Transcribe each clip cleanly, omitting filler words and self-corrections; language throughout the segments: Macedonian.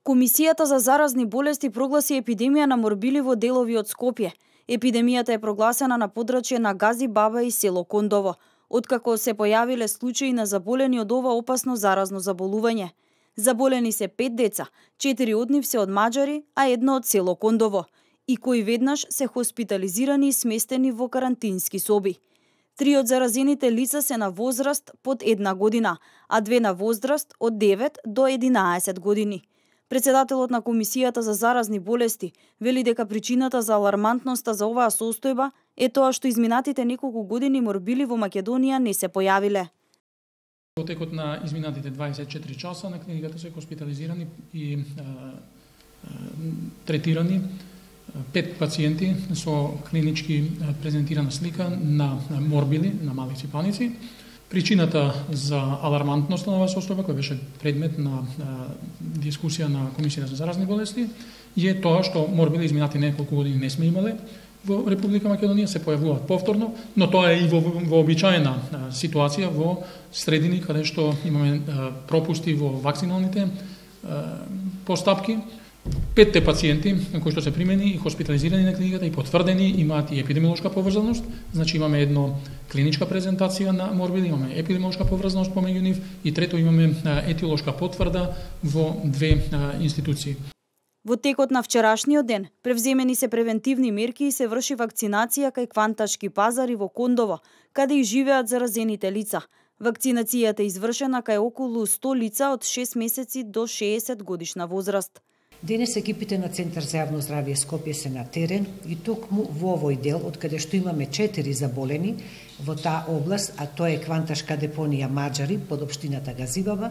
Комисијата за заразни болести прогласи епидемија на морбили во делови од Скопје. Епидемијата е прогласена на подрачје на Гази Баба и село Кондово, откако се појавиле случаи на заболени од ова опасно заразно заболување. Заболени се 5 деца, 4 од нив се од маđари, а едно од село Кондово, и кои веднаш се хоспитализирани и сместени во карантински соби. 3 од заразените лица се на возраст под 1 година, а 2 на возраст од 9 до 11 години. Председателот на Комисијата за заразни болести вели дека причината за алармантноста за оваа состојба е тоа што изминатите неколку години морбили во Македонија не се појавиле. Во текот на изминатите 24 часа на клиниката се хоспитализирани и третирани 5 пациенти со клинички презентирана слика на морбили, на мали ципаници. Причината за алармантност на оваа состојба, која беше предмет на дискусија на Комисијата за заразни болести, е тоа што морбили изминати неколку години не сме имале во Република Македонија, се појавуваат повторно, но тоа е и во обичаена ситуација во средини каде што имаме пропусти во вакциналните постапки. 5 пациенти кои што се примени и хоспитализирани на клиниката и потврдени имаат и епидемиолошка поврзаност, значи имаме едно клиничка презентација на морбили, имаме епидемиолошка поврзаност помеѓу нив и трето имаме етиолошка потврда во 2 институции. Во текот на вчерашниот ден превземени се превентивни мерки и се врши вакцинација кај Кванташки пазари во Кондово, каде и живеат заразените лица. Вакцинацијата е извршена кај околу 100 лица од 6 месеци до 60 годишна возраст. Денес екипите на Центар за јавно здравје Скопје се на терен и токму во овој дел, од каде што имаме 4 заболени во таа област, а тоа е Кванташка депонија Маđари под општината Газибаба,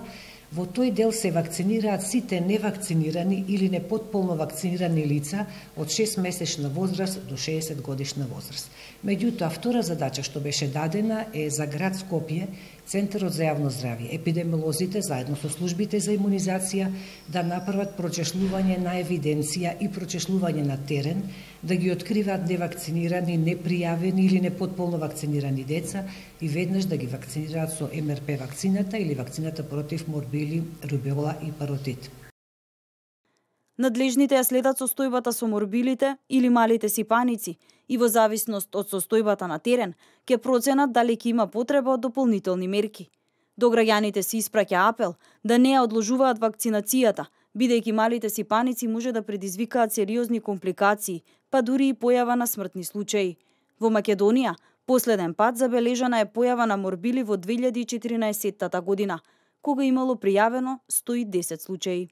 во тој дел се вакцинираат сите невакцинирани или непотполно вакцинирани лица од 6-месечна возраст до 60 годишна возраст. Меѓутоа, втора задача што беше дадена е за град Скопје, Центарот за јавно здравје, епидемиолозите заедно со службите за имунизација да направат прочешлување на евиденција и прочешлување на терен, да ги откриваат невакцинирани, непријавени или непотполно вакцинирани деца и веднаш да ги вакцинираат со МРП вакцината или вакцината против морбили, рубеола и паротит. Надлежните ја следат состојбата со морбилите или малите сипаници и во зависност од состојбата на терен ќе проценат дали ќе има потреба од дополнителни мерки. До граѓаните се испраќа апел да не ја одложуваат вакцинацијата, бидејќи малите сипаници може да предизвикаат сериозни компликации, па дури и појава на смртни случаи. Во Македонија последен пат забележана е појава на морбили во 2014 година, кога имало пријавено 110 случаи.